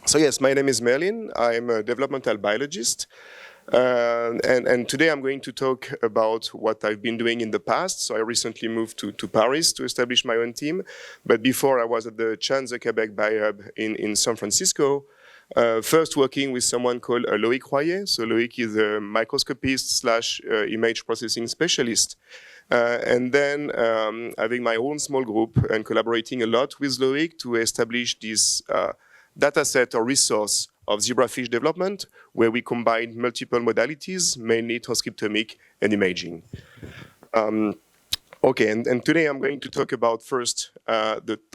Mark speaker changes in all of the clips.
Speaker 1: So yes, my name is Merlin. I'm a developmental biologist. And today I'm going to talk about what I've been doing in the past. So I recently moved to Paris to establish my own team. But before I was at the Chan Zuckerberg BioHub in San Francisco, first working with someone called Loïc Royer. So Loïc is a microscopist slash image processing specialist. And then having my own small group and collaborating a lot with Loïc to establish this data set or resource of zebrafish development, where we combine multiple modalities, mainly transcriptomic and imaging. Okay, and today I'm going to talk about first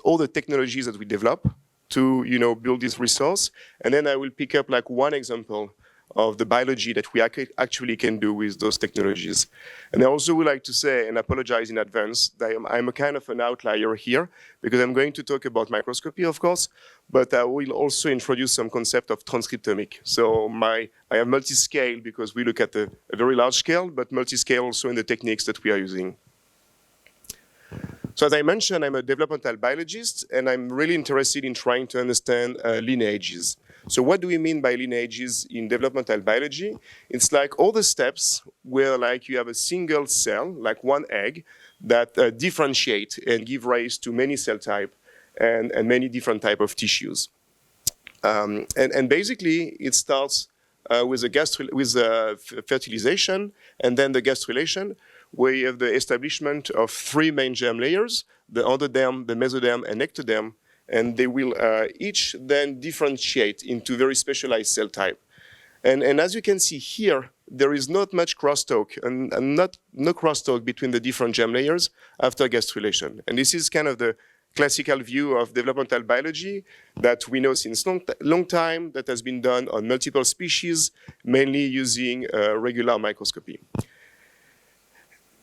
Speaker 1: all the technologies that we develop to build this resource, and then I will pick up like one example of the biology that we actually can do with those technologies. And I also would like to say, and apologize in advance, that I'm a kind of an outlier here, because I'm going to talk about microscopy, of course, but I will also introduce some concept of transcriptomic. So I am multi-scale because we look at a very large scale, but multi-scale also in the techniques that we are using. So as I mentioned, I'm a developmental biologist, and I'm really interested in trying to understand lineages. So what do we mean by lineages in developmental biology? It's like all the steps where like you have a single cell, like one egg, that differentiate and give rise to many cell types and many different type of tissues. And basically, it starts with fertilization and then the gastrulation, where you have the establishment of three main germ layers, the endoderm, the mesoderm, and ectoderm, and they will each then differentiate into very specialized cell type. And as you can see here, there is not much crosstalk, and no crosstalk between the different germ layers after gastrulation. And this is kind of the classical view of developmental biology that we know since long time, that has been done on multiple species, mainly using regular microscopy.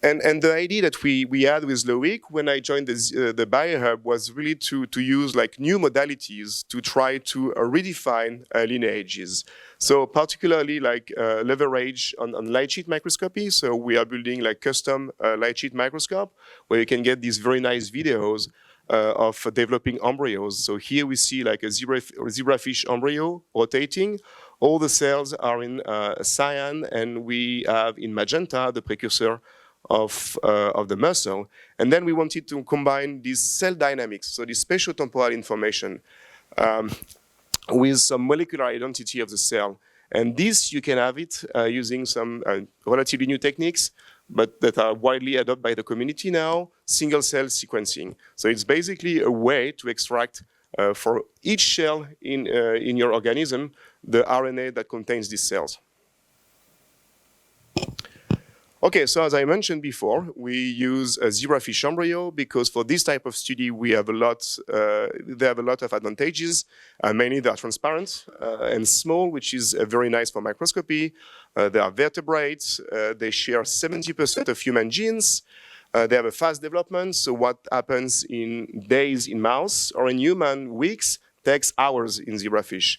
Speaker 1: And the idea that we had with Loïc when I joined the BioHub was really to use like new modalities to try to redefine lineages. So particularly like leverage on light sheet microscopy. So we are building like custom light sheet microscope where you can get these very nice videos of developing embryos. So here we see like a zebrafish embryo rotating. All the cells are in cyan, and we have in magenta the precursor of the muscle. And then we wanted to combine this cell dynamics, so this spatiotemporal information, with some molecular identity of the cell. And this, you can have it using some relatively new techniques, but that are widely adopted by the community now, single cell sequencing. So it's basically a way to extract for each cell in your organism the RNA that contains these cells. Okay, so as I mentioned before, we use a zebrafish embryo because for this type of study we have they have a lot of advantages. Mainly they are transparent and small, which is very nice for microscopy. They are vertebrates. They share 70% of human genes. They have a fast development, so what happens in days in mouse or in human weeks takes hours in zebrafish.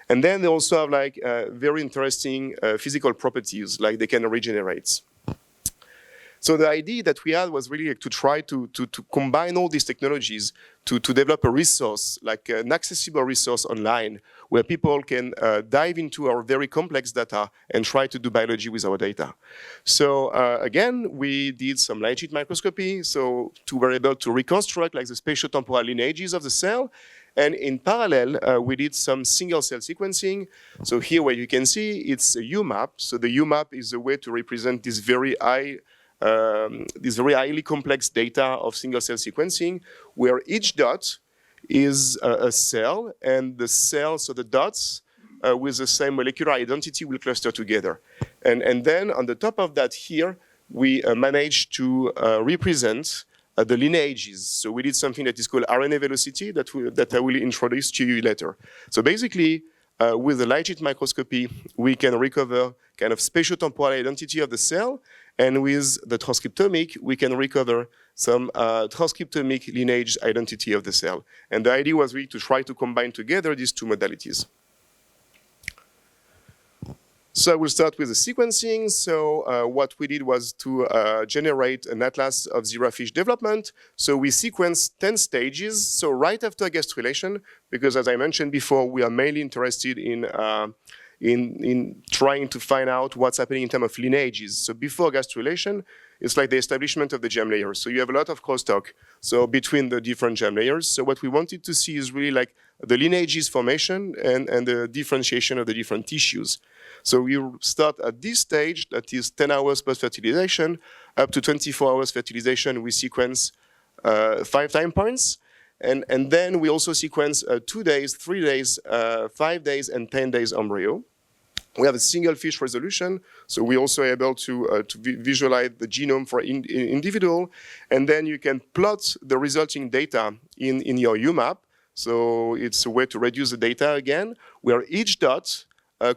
Speaker 1: And then they also have like very interesting physical properties, like they can regenerate. So the idea that we had was really to try to combine all these technologies to develop a resource, like an accessible resource online, where people can dive into our very complex data and try to do biology with our data. So again, we did some light sheet microscopy, so we were able to reconstruct like the spatiotemporal lineages of the cell. And in parallel, we did some single cell sequencing. So here where you can see, it's a UMAP. So the UMAP is a way to represent this very highly complex data of single-cell sequencing, where each dot is a cell, and the cells, so the dots with the same molecular identity will cluster together. And then on the top of that here, we managed to represent the lineages. So we did something that is called RNA velocity that I will introduce to you later. So basically, with the light sheet microscopy, we can recover kind of spatiotemporal identity of the cell, and with the transcriptomic, we can recover some transcriptomic lineage identity of the cell. And the idea was really to try to combine together these two modalities. So we'll start with the sequencing. So what we did was to generate an atlas of zebrafish development. So we sequenced 10 stages. So right after gastrulation, because as I mentioned before, we are mainly interested in trying to find out what's happening in terms of lineages. So before gastrulation, it's like the establishment of the gem layers. So you have a lot of crosstalk between the different gem layers. So what we wanted to see is really like the lineages formation and the differentiation of the different tissues. So we start at this stage, that is 10 hours post-fertilization, up to 24 hours fertilization. We sequence 5 time points. And then we also sequence 2 days, 3 days, 5 days, and 10 days embryo. We have a single fish resolution, so we're also able to visualize the genome for individual, and then you can plot the resulting data in your UMAP. So it's a way to reduce the data again, where each dot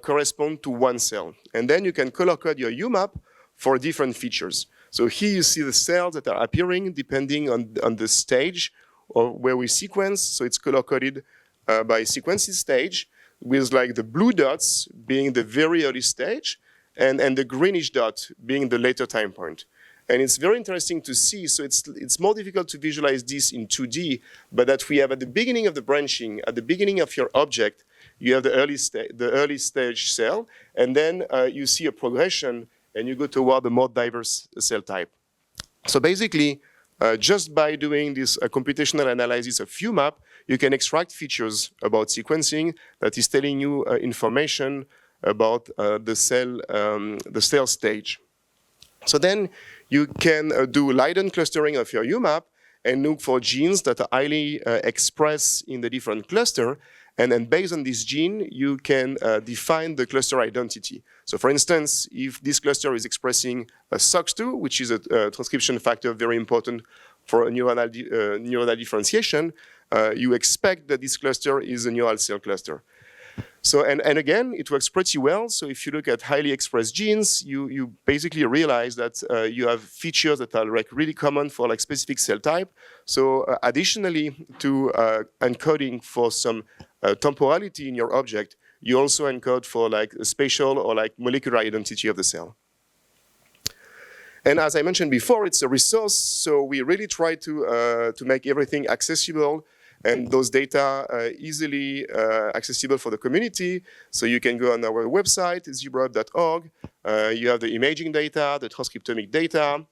Speaker 1: corresponds to one cell. And then you can color code your UMAP for different features. So here you see the cells that are appearing depending on the stage or where we sequence. So it's color coded by sequencing stage, with like the blue dots being the very early stage and the greenish dot being the later time point. And it's very interesting to see, so it's more difficult to visualize this in 2D, but that we have at the beginning of the branching, at the beginning of your object, you have the early stage cell, and then you see a progression and you go toward the more diverse cell type. So basically, just by doing this computational analysis of UMAP, you can extract features about sequencing that is telling you information about the cell stage. So then you can do Leiden clustering of your UMAP and look for genes that are highly expressed in the different cluster. And then based on this gene, you can define the cluster identity. So for instance, if this cluster is expressing a SOX2, which is a transcription factor very important for a neuronal differentiation, you expect that this cluster is a neural cell cluster. So, and again, it works pretty well. So if you look at highly expressed genes, you basically realize that you have features that are like really common for like specific cell type. So additionally to encoding for some temporality in your object, you also encode for like a spatial or like molecular identity of the cell. And as I mentioned before, it's a resource, so we really try to make everything accessible and those data easily accessible for the community. So you can go on our website, zebrahub.org. You have the imaging data, the transcriptomic data.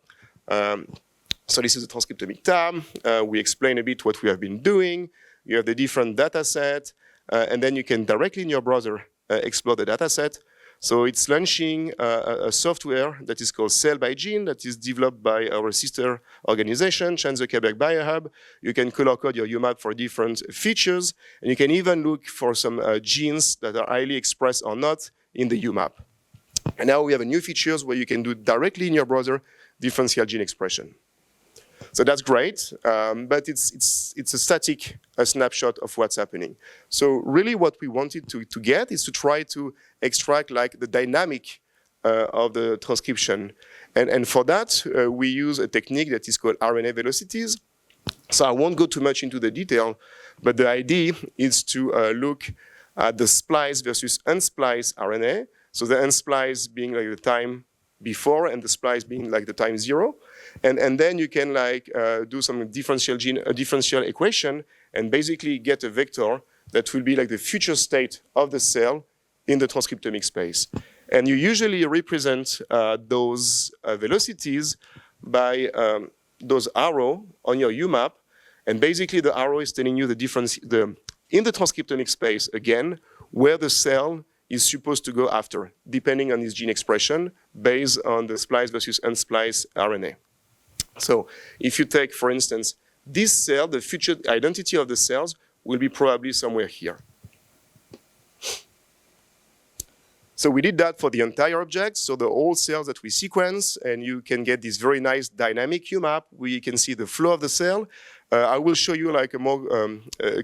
Speaker 1: So this is the transcriptomic tab. We explain a bit what we have been doing. You have the different data set, and then you can directly in your browser explore the data set. So it's launching a software that is called Cell by Gene that is developed by our sister organization, Quebec Biohub. You can color code your UMAP for different features, and you can even look for some genes that are highly expressed or not in the UMAP. And now we have a new features where you can do directly in your browser differential gene expression. So that's great, but it's a static snapshot of what's happening. So really what we wanted to get is to try to extract like the dynamic of the transcription. And for that, we use a technique that is called RNA velocities. So I won't go too much into the detail, but the idea is to look at the splice versus unspliced RNA. So the unspliced being like the time before and the splice being like the time 0. And then you can like do some differential equation and basically get a vector that will be like the future state of the cell in the transcriptomic space. And you usually represent those velocities by those arrow on your UMAP. And basically the arrow is telling you the difference in the transcriptomic space, again, where the cell is supposed to go after, depending on its gene expression, based on the spliced versus unspliced RNA. So if you take, for instance, this cell, the future identity of the cells will be probably somewhere here. So we did that for the entire object, so the whole cells that we sequence, and you can get this very nice dynamic UMAP where you can see the flow of the cell. I will show you like a more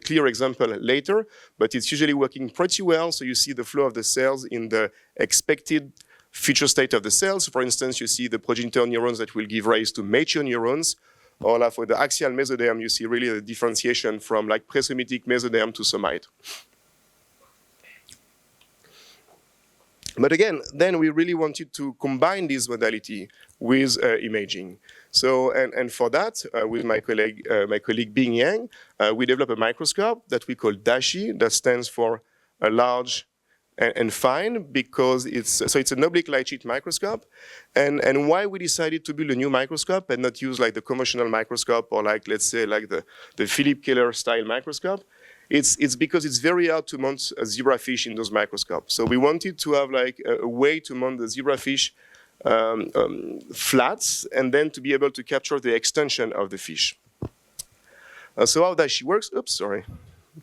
Speaker 1: clear example later, but it's usually working pretty well. So you see the flow of the cells in the expected future state of the cells. For instance, you see the progenitor neurons that will give rise to mature neurons. Or like for the axial mesoderm, you see really the differentiation from like presemitic mesoderm to somite. But again, then we really wanted to combine this modality with imaging. So, and for that, with my colleague Bing Yang, we developed a microscope that we call Dashi, that stands for a large and fine, because it's an oblique light sheet microscope. And why we decided to build a new microscope and not use like the conventional microscope or like, let's say, like the Philip Keller style microscope. It's because it's very hard to mount a zebrafish in those microscopes. So we wanted to have like a way to mount the zebrafish flats and then to be able to capture the extension of the fish. So how Dashi works, oops, sorry,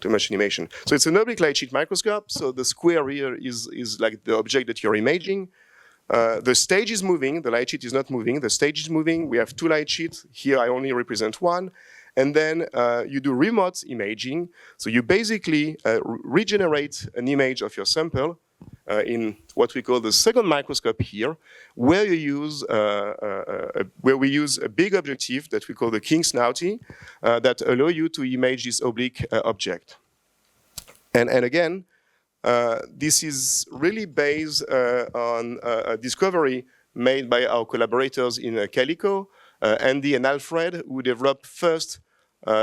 Speaker 1: too much animation. So it's an oblique light sheet microscope. So the square here is like the object that you're imaging. The stage is moving, the light sheet is not moving, the stage is moving. We have two light sheets. Here I only represent one. And then you do remote imaging. So you basically regenerate an image of your sample in what we call the second microscope here, where you use where we use a big objective that we call the king snouty that allow you to image this oblique object. And again, this is really based on a discovery made by our collaborators in Calico, Andy and Alfred, who developed first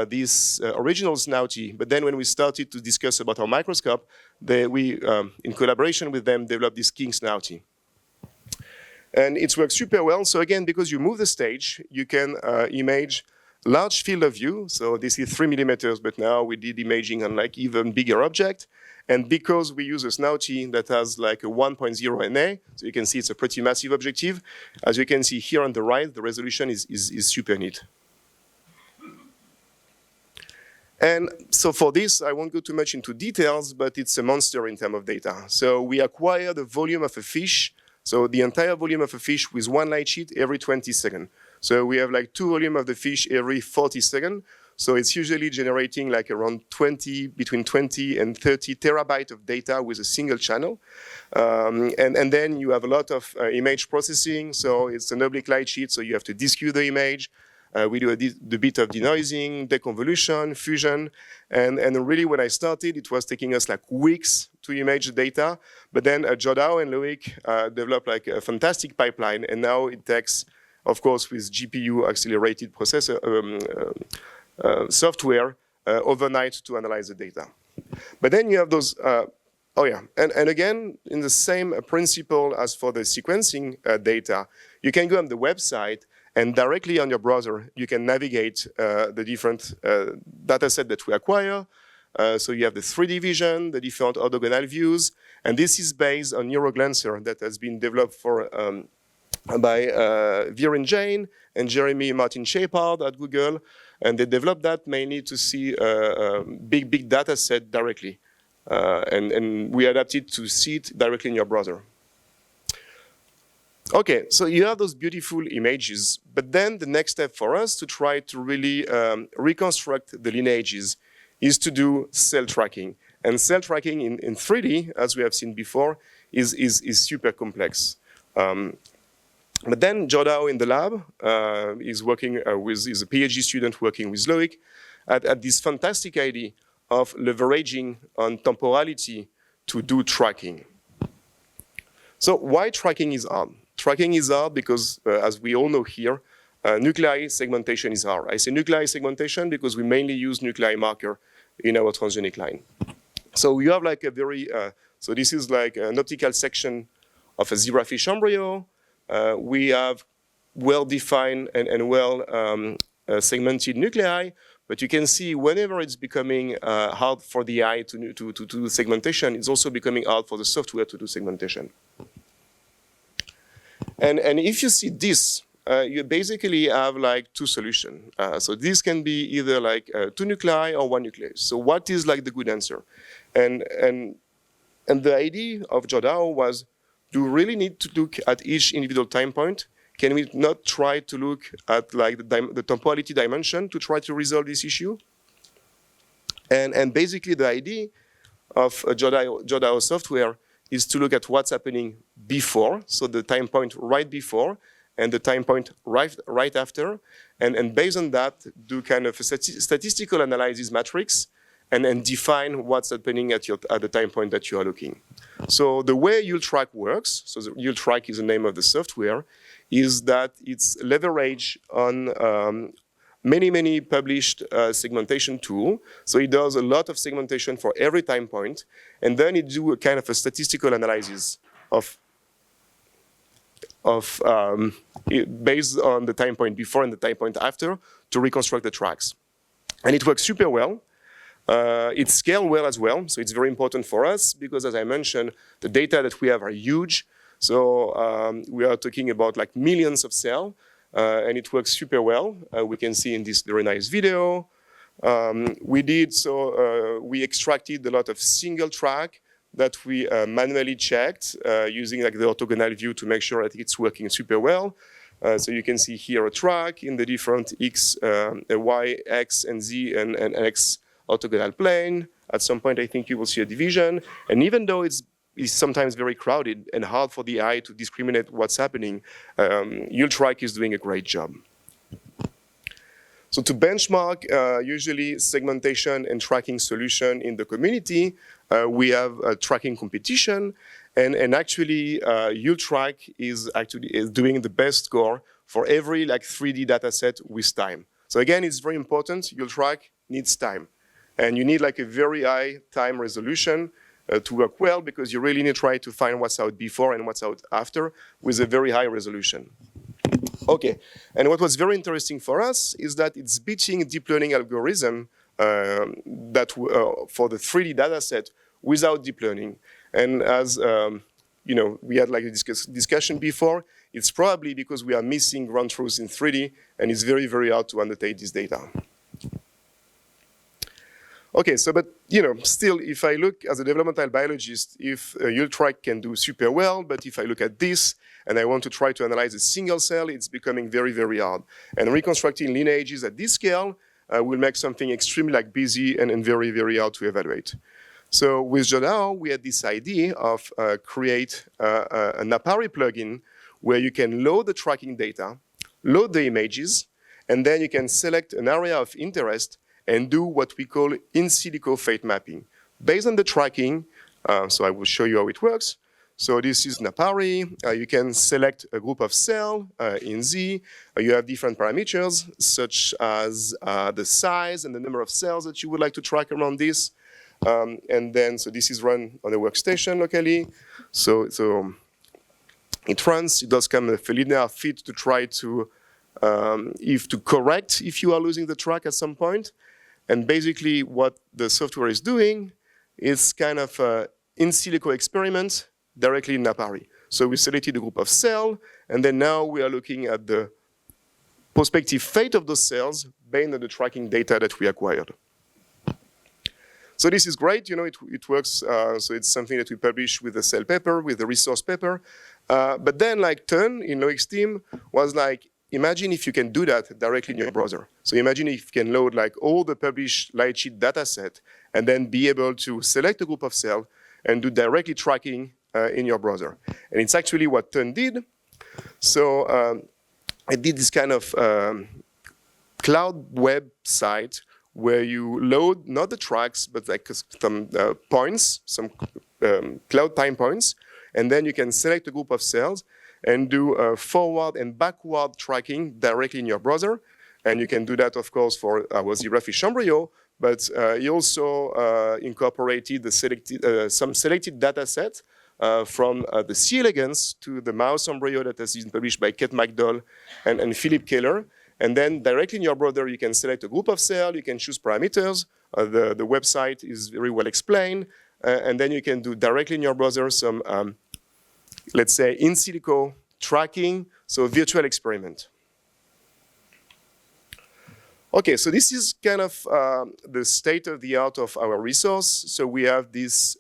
Speaker 1: this original snouty, but then when we started to discuss about our microscope, we, in collaboration with them, developed this king snouty. And it's worked super well. So again, because you move the stage, you can image large field of view. So this is 3 millimeters, but now we did imaging on like even bigger object. And because we use a snouty that has like a 1.0 NA, so you can see it's a pretty massive objective. As you can see here on the right, the resolution is super neat. And so for this, I won't go too much into details, but it's a monster in terms of data. So we acquire the volume of a fish, so the entire volume of a fish with one light sheet every 20 seconds. So we have like 2 volume of the fish every 40 seconds. So it's usually generating like around between 20 and 30 terabytes of data with a single channel. And then you have a lot of image processing. So it's an oblique light sheet, so you have to disque the image. We do the bit of denoising, deconvolution, fusion. And really when I started, it was taking us like weeks to image the data. But then Jodao and Loic developed like a fantastic pipeline. And now it takes, of course, with GPU accelerated processor software overnight to analyze the data. But then you have those, and again, in the same principle as for the sequencing data, you can go on the website and directly on your browser, you can navigate the different data set that we acquire. So you have the 3D vision, the different orthogonal views, and this is based on NeuroGlancer that has been developed by Viren Jain and Jeremy Martin Shepard at Google. And they developed that mainly to see a big data set directly. And we adapted to see it directly in your browser. Okay, so you have those beautiful images, but then the next step for us to try to really reconstruct the lineages is to do cell tracking. And cell tracking in 3D, as we have seen before, is super complex. But then Jodao in the lab is working is a PhD student working with Loic at this fantastic idea of leveraging on temporality to do tracking. So why tracking is hard? Tracking is hard because, as we all know here, nuclei segmentation is hard. I say nuclei segmentation because we mainly use nuclei marker in our transgenic line. So we have like a very, so this is like an optical section of a zebrafish embryo. We have well-defined and well-segmented nuclei, but you can see whenever it's becoming hard for the eye to do segmentation, it's also becoming hard for the software to do segmentation. And if you see this, you basically have like 2 solutions. So this can be either like 2 nuclei or 1 nucleus. So what is like the good answer? And the idea of Jodao was, do we really need to look at each individual time point? Can we not try to look at like the temporality dimension to try to resolve this issue? And basically the idea of Jodao software is to look at what's happening before, so the time point right before, and the time point right after, and based on that, do kind of a statistical analysis matrix, and define what's happening at the time point that you are looking. So the way Ultrack works, so the Ultrack is the name of the software, is that it's leverage on many published segmentation tool. So it does a lot of segmentation for every time point, and then it do a kind of a statistical analysis based on the time point before and the time point after to reconstruct the tracks. And it works super well. It scales well as well, so it's very important for us because, as I mentioned, the data that we have are huge. So we are talking about like millions of cells, and it works super well. We can see in this very nice video. We extracted a lot of single track that we manually checked using like the orthogonal view to make sure that it's working super well. So you can see here a track in the different X, Y, X, and Z, and X orthogonal plane. At some point, I think you will see a division. And even though it's sometimes very crowded and hard for the eye to discriminate what's happening, Ultrack is doing a great job. So to benchmark usually segmentation and tracking solution in the community, we have a tracking competition, and actually Ultrack is doing the best score for every like 3D data set with time. So again, it's very important. Ultrack needs time, and you need like a very high time resolution to work well, because you really need to try to find what's out before and what's out after with a very high resolution. Okay, and what was very interesting for us is that it's beating deep learning algorithm for the 3D data set without deep learning. And as you know, we had like a discussion before, it's probably because we are missing ground truth in 3D, and it's very, very hard to annotate this data. Okay, so but you know, still, if I look as a developmental biologist, if Ultrack can do super well, but if I look at this and I want to try to analyze a single cell, it's becoming very, very hard. And reconstructing lineages at this scale will make something extremely like busy and very, very hard to evaluate. So with Jodao, we had this idea of create an Apari plugin where you can load the tracking data, load the images, and then you can select an area of interest and do what we call in silico fate mapping. Based on the tracking, so I will show you how it works. So this is Napari. You can select a group of cells in Z. You have different parameters, such as the size and the number of cells that you would like to track around this. And then, so this is run on a workstation locally. So it runs. It does come with a linear fit to try to correct if you are losing the track at some point. And basically what the software is doing is kind of an in silico experiment directly in Napari. So we selected a group of cells, and then now we are looking at the prospective fate of those cells based on the tracking data that we acquired. So this is great, you know, it works, so it's something that we publish with the cell paper, with the resource paper. But then like Turn in Loic's team was like, imagine if you can do that directly in your browser. So imagine if you can load like all the published light sheet data set and then be able to select a group of cells and do directly tracking in your browser. And it's actually what Turn did. So I did this kind of cloud website where you load not the tracks, but like some points, some cloud time points, and then you can select a group of cells and do forward and backward tracking directly in your browser. And you can do that, of course, for our zebrafish embryo, but he also incorporated the some selected data set from the C. elegans to the mouse embryo that has been published by Kate McDowell and Philip Keller. And then directly in your browser, you can select a group of cells, you can choose parameters. The website is very well explained. And then you can do directly in your browser some, let's say, in silico tracking, so virtual experiment. Okay, so this is kind of the state of the art of our resource. So we have these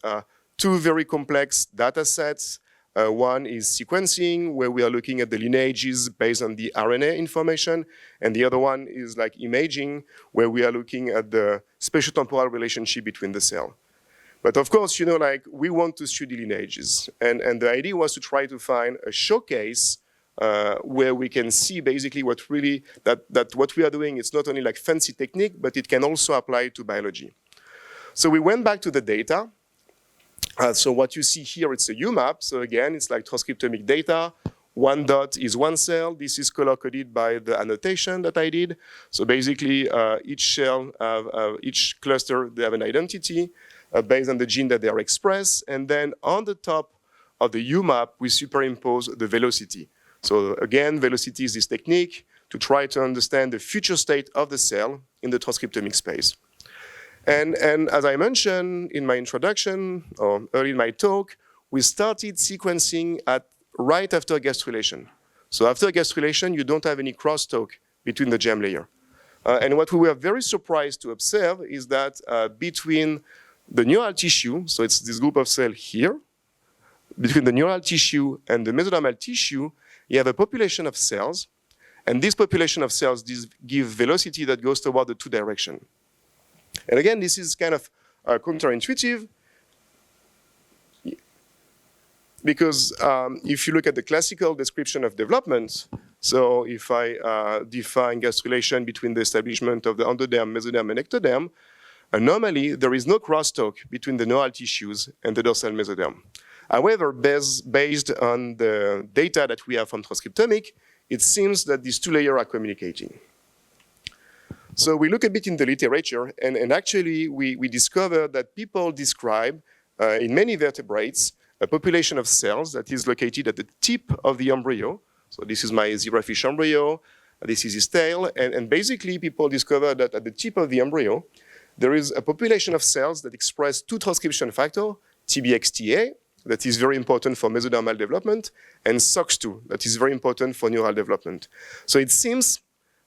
Speaker 1: two very complex data sets. One is sequencing, where we are looking at the lineages based on the RNA information. And the other one is like imaging, where we are looking at the spatiotemporal relationship between the cell. But of course, you know, like we want to study lineages. And the idea was to try to find a showcase where we can see basically what really, that what we are doing is not only like fancy technique, but it can also apply to biology. So we went back to the data. So what you see here, it's a UMAP. So again, it's like transcriptomic data. One dot is one cell. This is color-coded by the annotation that I did. So basically, each cell, each cluster, they have an identity based on the gene that they are expressed. And then on the top of the UMAP, we superimpose the velocity. So again, velocity is this technique to try to understand the future state of the cell in the transcriptomic space. And as I mentioned in my introduction, or early in my talk, we started sequencing right after gastrulation. So after gastrulation, you don't have any crosstalk between the gem layer. And what we were very surprised to observe is that between the neural tissue, so it's this group of cells here, between the neural tissue and the mesodermal tissue, you have a population of cells. And this population of cells give velocity that goes toward the two direction. And again, this is kind of counterintuitive because if you look at the classical description of development, so if I define gastrulation between the establishment of the endoderm, mesoderm, and ectoderm, normally there is no crosstalk between the neural tissues and the dorsal mesoderm. However, based on the data that we have from transcriptomic, it seems that these two layers are communicating. So we look a bit in the literature, and actually we discovered that people describe in many vertebrates a population of cells that is located at the tip of the embryo. So this is my zebrafish embryo, this is his tail, and basically people discover that at the tip of the embryo, there is a population of cells that express two transcription factors, TBXTA, that is very important for mesodermal development, and SOX2, that is very important for neural development. So it seems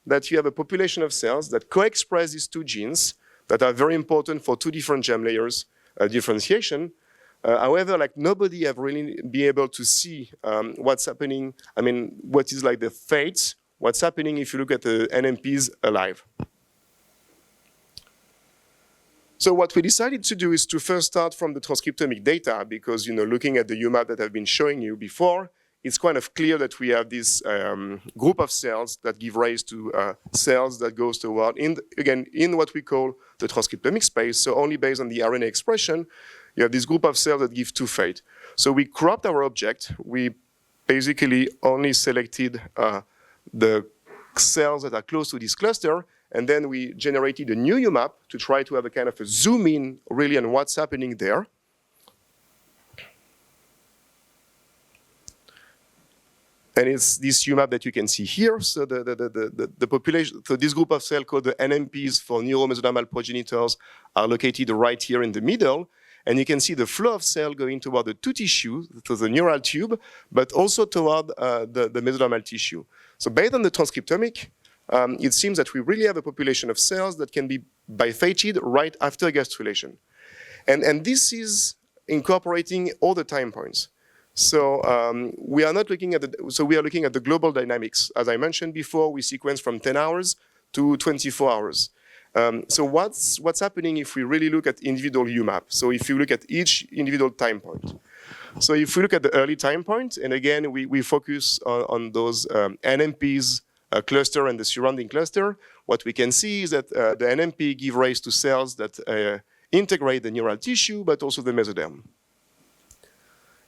Speaker 1: that you have a population of cells that co-express these two genes that are very important for two different gem layers differentiation. However, like nobody have really been able to see what's happening. I mean, what is like the fate, what's happening if you look at the NMPs alive. So what we decided to do is to first start from the transcriptomic data because, looking at the UMAP that I've been showing you before, it's kind of clear that we have this group of cells that give rise to cells that goes toward, in what we call the transcriptomic space, so only based on the RNA expression, you have this group of cells that give two fate. So we cropped our object. We basically only selected the cells that are close to this cluster, and then we generated a new UMAP to try to have a kind of a zoom in really on what's happening there. And it's this UMAP that you can see here. So the population, so this group of cells called the NMPs for neuromesodermal progenitors are located right here in the middle. And you can see the flow of cell going toward the two tissues, to the neural tube, but also toward the mesodermal tissue. So based on the transcriptomic, it seems that we really have a population of cells that can be bifated right after gastrulation. And this is incorporating all the time points. So we are not looking at we are looking at the global dynamics. As I mentioned before, we sequence from 10 hours to 24 hours. So what's happening if we really look at individual UMAP? So if you look at each individual time point. So if we look at the early time point, and again, we focus on those NMPs cluster and the surrounding cluster, what we can see is that the NMP give rise to cells that integrate the neural tissue, but also the mesoderm.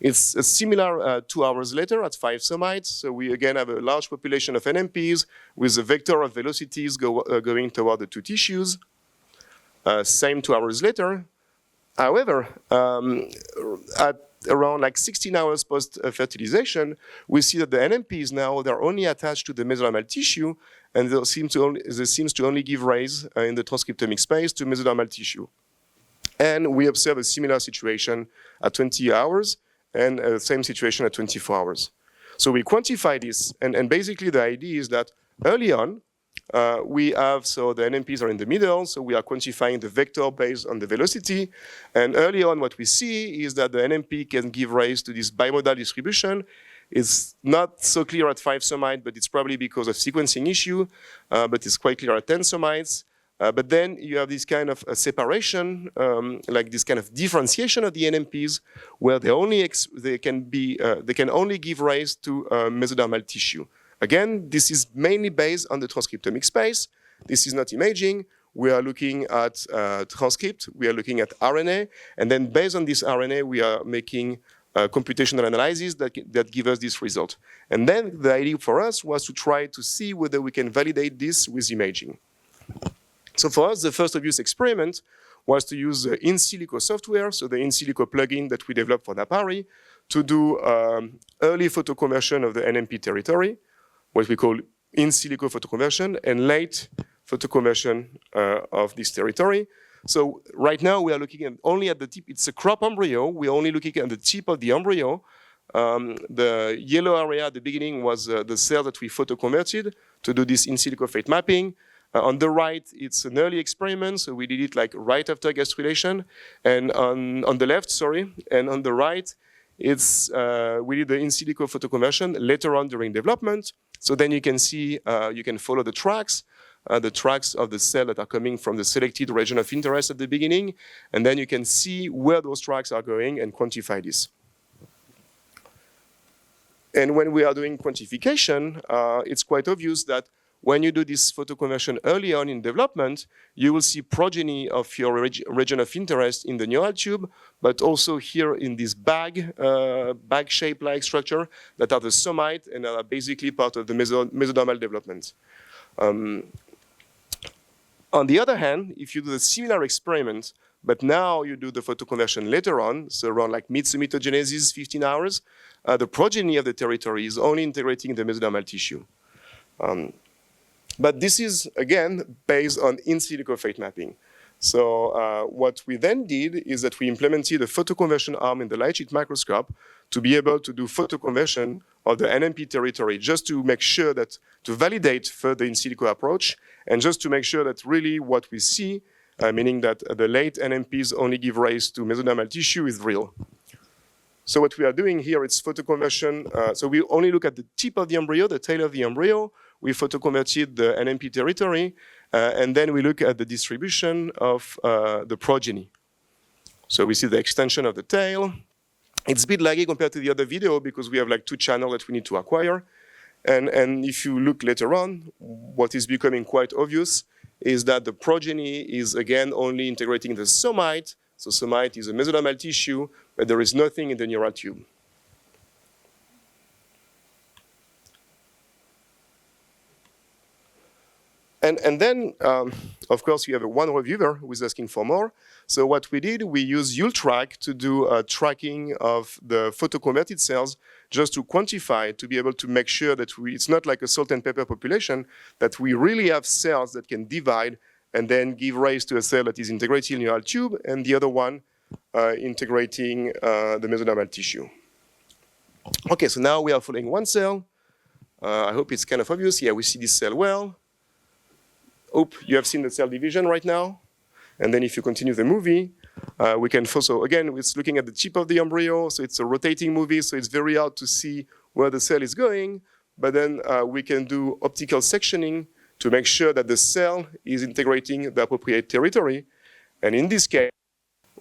Speaker 1: It's similar 2 hours later at 5 somites. So we again have a large population of NMPs with a vector of velocities going toward the two tissues. Same 2 hours later. However, at around like 16 hours post-fertilization, we see that the NMPs now, they're only attached to the mesodermal tissue, and they seems to only give rise in the transcriptomic space to mesodermal tissue. And we observe a similar situation at 20 hours, and same situation at 24 hours. So we quantify this, and basically the idea is that early on, we have, so the NMPs are in the middle, so we are quantifying the vector based on the velocity, and early on what we see is that the NMP can give rise to this bimodal distribution. It's not so clear at 5 somites, but it's probably because of sequencing issue, but it's quite clear at 10 somites. But then you have this kind of separation, like this kind of differentiation of the NMPs, where they can only give rise to mesodermal tissue. Again, this is mainly based on the transcriptomic space. This is not imaging. we are looking at transcript, we are looking at RNA, and then based on this RNA, we are making computational analysis that give us this result. And then the idea for us was to try to see whether we can validate this with imaging. So for us, the first of use experiment was to use the in silico software, so the in silico plugin that we developed for NAPARI, to do early photoconversion of the NMP territory, what we call in silico photoconversion, and late photoconversion of this territory. So right now we are looking at only at the tip. It's a crop embryo. We're only looking at the tip of the embryo. The yellow area at the beginning was the cell that we photoconverted to do this in silico fate mapping. On the right, it's an early experiment, so we did it like right after gastrulation. And on the left, sorry, and on the right, it's we did the in silico photoconversion later on during development. So then you can see, you can follow the tracks of the cell that are coming from the selected region of interest at the beginning, and then you can see where those tracks are going and quantify this. And when we are doing quantification, it's quite obvious that when you do this photoconversion early on in development, you will see progeny of your region of interest in the neural tube, but also here in this bag-shaped-like structure that are the somite and are basically part of the mesodermal development. On the other hand, if you do a similar experiment, but now you do the photoconversion later on, so around like mid-somatogenesis, 15 hours, the progeny of the territory is only integrating the mesodermal tissue. But this is, again, based on in silico fate mapping. So what we then did is that we implemented a photoconversion arm in the light sheet microscope to be able to do photoconversion of the NMP territory, just to make sure that, to validate further in silico approach, and just to make sure that really what we see, meaning that the late NMPs only give rise to mesodermal tissue, is real. So what we are doing here, it's photoconversion. So we only look at the tip of the embryo, the tail of the embryo. We photoconverted the NMP territory, and then we look at the distribution of the progeny. So we see the extension of the tail. It's a bit laggy compared to the other video because we have like 2 channels that we need to acquire. And if you look later on, what is becoming quite obvious is that the progeny is again only integrating the somite. So somite is a mesodermal tissue, but there is nothing in the neural tube. And then, of course, you have one reviewer who is asking for more. So what we did, we used Ultrack to do a tracking of the photoconverted cells just to quantify, to be able to make sure that it's not like a salt and pepper population, that we really have cells that can divide and then give rise to a cell that is integrating neural tube, and the other one integrating the mesodermal tissue. Okay, so now we are following one cell. I hope it's kind of obvious. Yeah, we see this cell well. Hope you have seen the cell division right now. And then if you continue the movie, we can also, again, it's looking at the tip of the embryo, so it's a rotating movie, so it's very hard to see where the cell is going. But then we can do optical sectioning to make sure that the cell is integrating the appropriate territory. And in this case,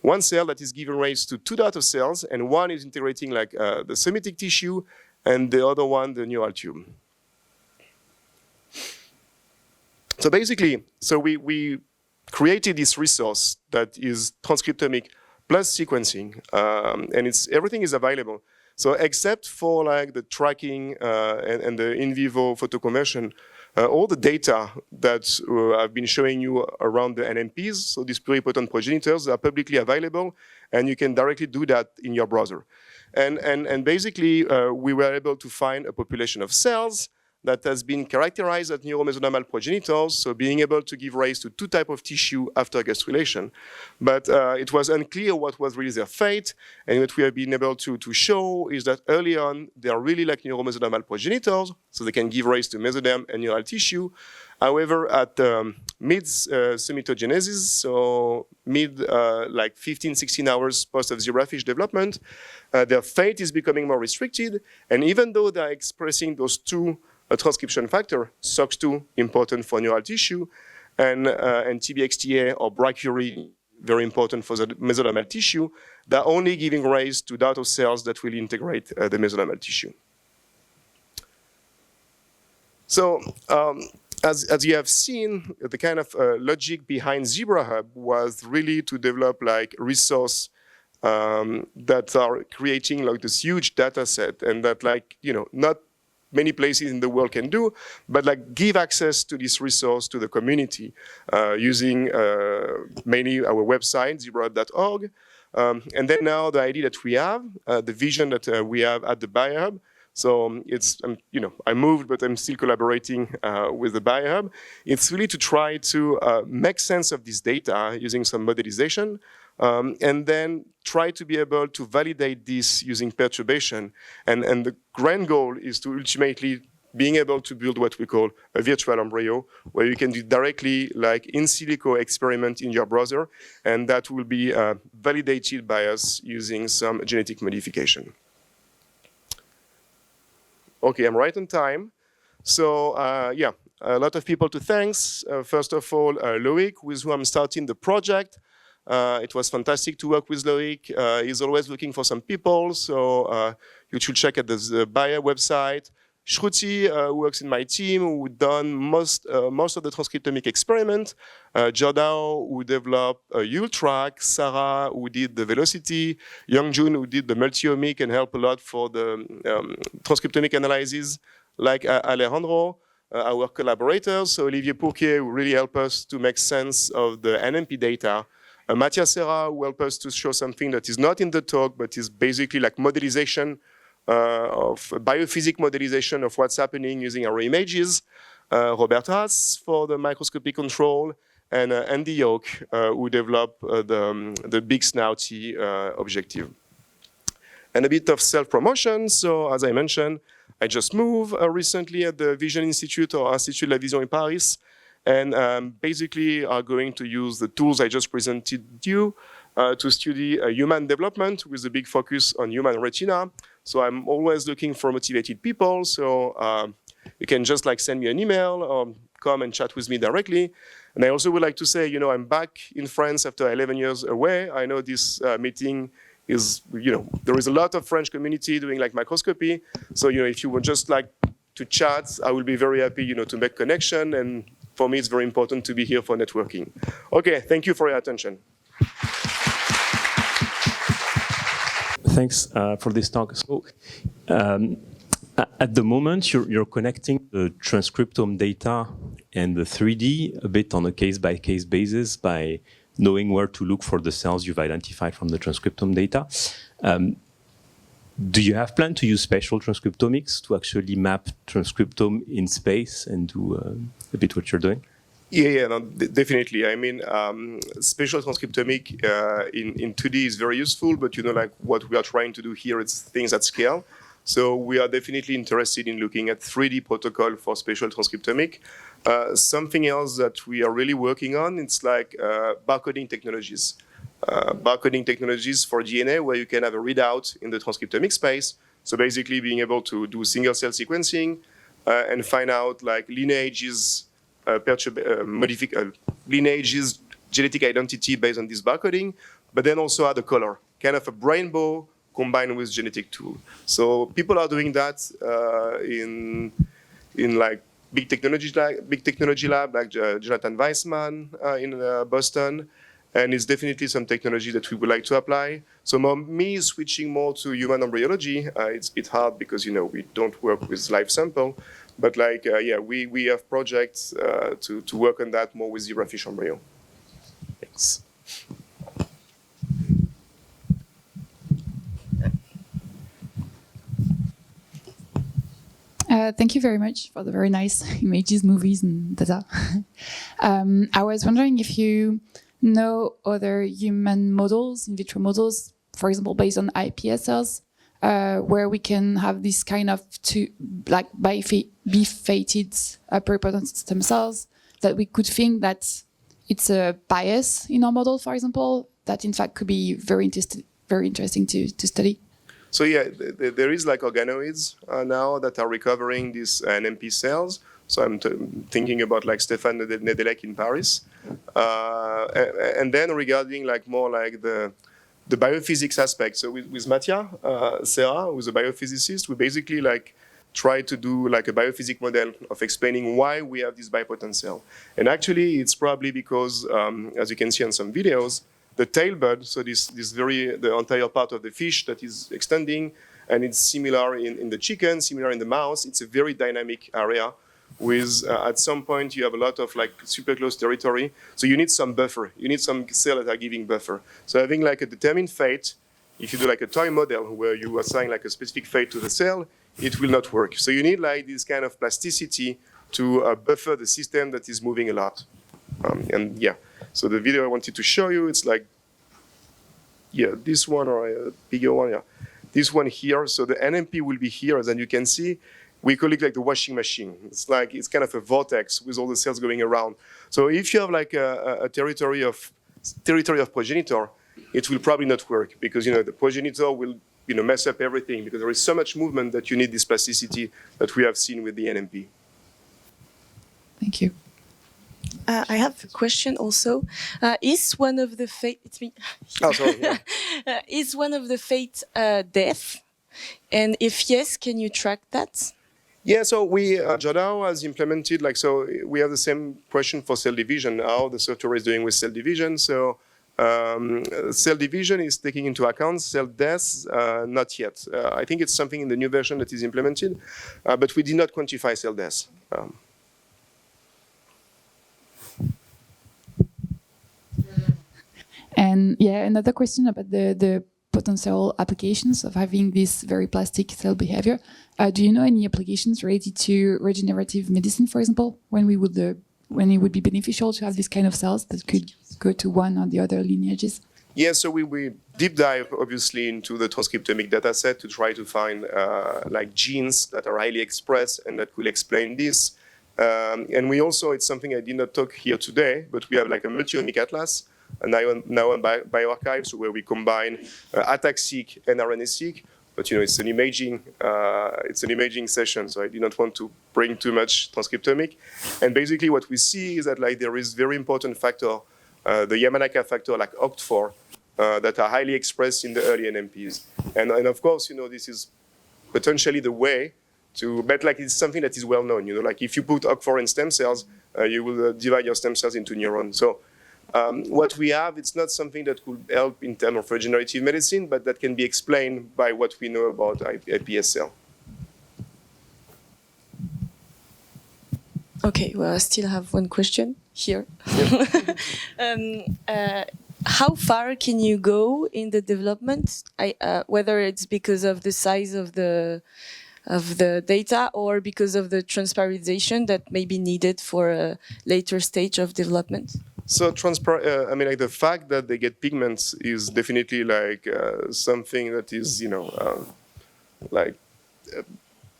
Speaker 1: one cell that is giving rise to 2 daughter cells, and one is integrating like the somatic tissue, and the other one, the neural tube. So basically, so we created this resource that is transcriptomic plus sequencing, and everything is available. So except for like the tracking and the in vivo photoconversion, all the data that I've been showing you around the NMPs, so these pluripotent progenitors, are publicly available, and you can directly do that in your browser. And basically, we were able to find a population of cells that has been characterized as neuromesodermal progenitors, so being able to give rise to 2 types of tissue after gastrulation. But it was unclear what was really their fate, and what we have been able to show is that early on, they are really like neuromesodermal progenitors, so they can give rise to mesoderm and neural tissue. However, at mid-somatogenesis, so like 15, 16 hours post of zebrafish development, their fate is becoming more restricted, and even though they're expressing those 2 transcription factor, SOX2, important for neural tissue, and TBXTA or brachyury, very important for the mesodermal tissue, they're only giving rise to daughter cells that will integrate the mesodermal tissue. So as you have seen, the kind of logic behind ZebraHub was really to develop like resource that are creating like this huge data set, and that like, not many places in the world can do, but like give access to this resource to the community using mainly our website, zebrahub.org. And then now the idea that we have, the vision that we have at the BioHub. So it's, I moved, but I'm still collaborating with the BioHub. It's really to try to make sense of this data using some modelization, and then try to be able to validate this using perturbation. And the grand goal is to ultimately being able to build what we call a virtual embryo, where you can do directly like in silico experiment in your browser, and that will be validated by us using some genetic modification. Okay, I'm right on time. So yeah, a lot of people to thank. First of all, Loic, with whom I'm starting the project. It was fantastic to work with Loic. He's always looking for some people, so you should check at the Bayer website. Shruti, who works in my team, who done most of the transcriptomic experiment. Jodao, who developed Ultrack. Sarah, who did the velocity. Youngjun, who did the multiomic and helped a lot for the transcriptomic analysis. Like Alejandro, our collaborators. So Olivier Pourquier, who really helped us to make sense of the NMP data. Mathias Serra, who helped us to show something that is not in the talk, but is basically like modelization of biophysics modelization of what's happening using our images. Robert Haas for the microscopic control, and Andy Yoke, who developed the big snouty objective. And a bit of self-promotion. So as I mentioned, I just moved recently at the Vision Institute, or Institut de la Vision in Paris, and basically are going to use the tools I just presented you to study human development with a big focus on human retina. So I'm always looking for motivated people. So you can just like send me an email or come and chat with me directly. And I also would like to say, I'm back in France after 11 years away. I know this meeting is, there is a lot of French community doing like microscopy. So, if you would just like to chat, I will be very happy, to make connection. And for me, it's very important to be here for networking. Okay, thank you for your attention.
Speaker 2: Thanks for this talk. So, at the moment, you're connecting the transcriptome data and the 3D a bit on a case-by-case basis by knowing where to look for the cells you've identified from the transcriptome data. Do you have planned to use spatial transcriptomics to actually map transcriptome in space and do a bit what you're doing?
Speaker 1: Yeah, no, definitely. I mean, spatial transcriptomic in 2D is very useful, but like what we are trying to do here, it's things at scale. So we are definitely interested in looking at 3D protocol for spatial transcriptomic. Something else that we are really working on, it's like barcoding technologies. Barcoding technologies for DNA, where you can have a readout in the transcriptomic space. So basically being able to do single cell sequencing and find out like lineages, lineages, genetic identity based on this barcoding, but then also add a color, kind of a rainbow combined with genetic tool. So people are doing that in like big technology lab like Jonathan Weissman in Boston. And it's definitely some technology that we would like to apply. So me switching more to human embryology, it's a bit hard because, we don't work with live sample. But like, yeah, we have projects to work on that more with zebrafish embryo. Thanks.
Speaker 3: Thank you very much for the very nice images, movies, and data. I was wondering if you know other human models, in vitro models, for example, based on iPS cells, where we can have this kind of bifided pluripotent stem cells, that we could think that it's a bias in our model, for example, that in fact could be very interesting to study.
Speaker 1: So yeah, there is like organoids now that are recovering these NMP cells. So I'm thinking about like Stéphane Nedelec in Paris. And then regarding like more like the biophysics aspect. So with Mathias Serra, who's a biophysicist, we basically like try to do like a biophysics model of explaining why we have this bipotent cell. And actually, it's probably because, as you can see on some videos, the tail bud, so the entire part of the fish that is extending, and it's similar in the chicken, similar in the mouse. It's a very dynamic area with, at some point, you have a lot of like super close territory. So you need some buffer. You need some cells that are giving buffer. So having like a determined fate, if you do like a toy model where you assign like a specific fate to the cell, it will not work. So you need like this kind of plasticity to buffer the system that is moving a lot. And yeah, so the video I wanted to show you, it's like, yeah, this one or a bigger one, yeah. This one here, so the NMP will be here, as you can see. We call it like the washing machine. It's like, it's kind of a vortex with all the cells going around. So if you have like a territory of progenitor, it will probably not work because, the progenitor will, mess up everything because there is so much movement that you need this plasticity that we have seen with the NMP.
Speaker 3: Thank you.
Speaker 4: I have a question also. Is one of the fate? It's me.
Speaker 1: Oh, sorry. Yeah.
Speaker 4: Is one of the fate death? And if yes, can you track that?
Speaker 1: Yeah, so we, Jodao has implemented, so we have the same question for cell division, how the software is doing with cell division. So cell division is taking into account cell deaths, not yet. I think it's something in the new version that is implemented, but we did not quantify cell deaths.
Speaker 3: And yeah, another question about the potential applications of having this very plastic cell behavior. Do you know any applications related to regenerative medicine, for example, when it would be beneficial to have this kind of cells that could go to one or the other lineages?
Speaker 1: Yeah, so we deep dive, obviously, into the transcriptomic data set to try to find like genes that are highly expressed and that will explain this. And we also, it's something I did not talk here today, but we have like a multi-omic atlas, now on bioarchives, where we combine ATAC-seq and RNA-seq. But it's an imaging session, so I did not want to bring too much transcriptomic. And basically, what we see is that like there is very important factor, the Yamanaka factor, like OCT4, that are highly expressed in the early NMPs. And of course, this is potentially the way to, but like it's something that is well known. Like if you put OCT4 in stem cells, you will divide your stem cells into neurons. So what we have, it's not something that could help in terms of regenerative medicine, but that can be explained by what we know about iPS cell.
Speaker 4: Okay, well, I still have one question here. How far can you go in the development? Whether it's because of the size of the data or because of the transparization that may be needed for a later stage of development?
Speaker 1: So like the fact that they get pigments is definitely like something that is,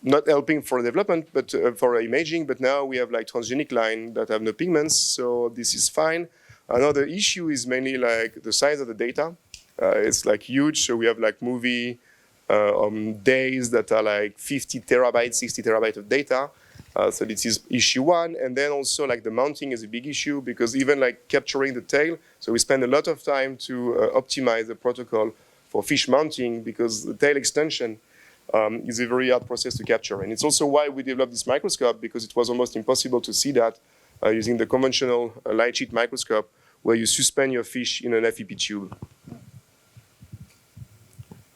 Speaker 1: not helping for development, but for imaging. But now we have like transgenic line that have no pigments, so this is fine. Another issue is mainly like the size of the data. It's like huge, so we have like movie days that are like 50 terabytes, 60 terabytes of data. So this is issue one. And then also like the mounting is a big issue because even like capturing the tail, so we spend a lot of time to optimize the protocol for fish mounting because the tail extension is a very hard process to capture. And it's also why we developed this microscope because it was almost impossible to see that using the conventional light sheet microscope where you suspend your fish in an FEP tube.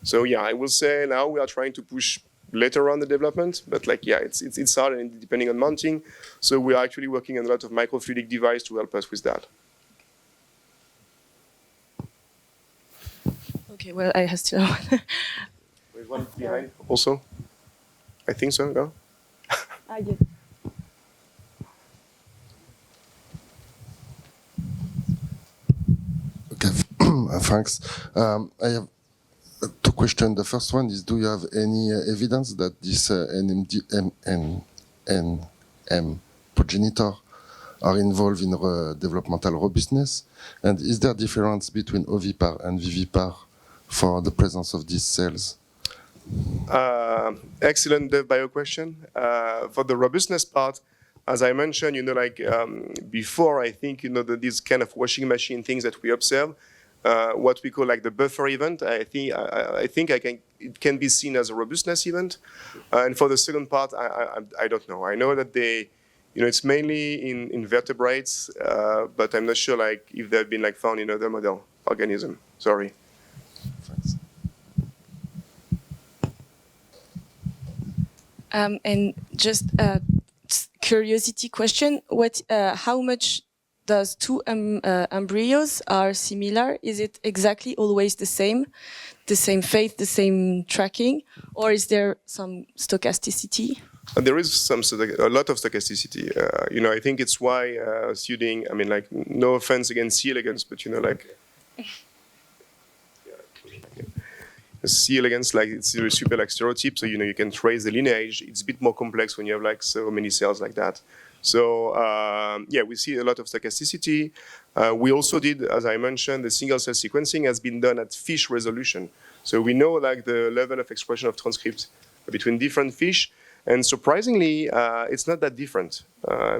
Speaker 1: So yeah, I will say now we are trying to push later on the development, but like, yeah, it's hard and depending on mounting. So we are actually working on a lot of microfluidic device to help us with that.
Speaker 4: Okay, well, I have still one.
Speaker 1: There's one behind also. I think so, no?
Speaker 4: I did.
Speaker 5: Okay, thanks. I have two questions. The first one is, do you have any evidence that this NM progenitor are involved in developmental robustness? And is there a difference between ovipar and vivipar for the presence of these cells?
Speaker 1: Excellent bio question. For the robustness part, as I mentioned, before, I think, these kind of washing machine things that we observe, what we call like the buffer event. I think it can be seen as a robustness event. And for the second part, I don't know. I know that it's mainly in vertebrates, but I'm not sure like if they've been like found in other model organism. Sorry.
Speaker 5: Thanks.
Speaker 4: And just a curiosity question: how much does two embryos are similar? Is it exactly always the same fate, the same tracking, or is there some stochasticity?
Speaker 1: There is a lot of stochasticity. I think it's why studying. I mean, like, no offense against C. elegans, but C. elegans, like, it's a super like stereotype. So you can trace the lineage. It's a bit more complex when you have like so many cells like that. So yeah, we see a lot of stochasticity. We also did, as I mentioned, the single cell sequencing has been done at fish resolution. So we know like the level of expression of transcripts between different fish. And surprisingly, it's not that different,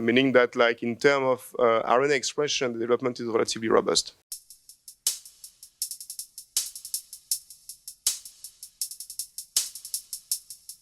Speaker 1: meaning that like in terms of RNA expression, the development is relatively robust.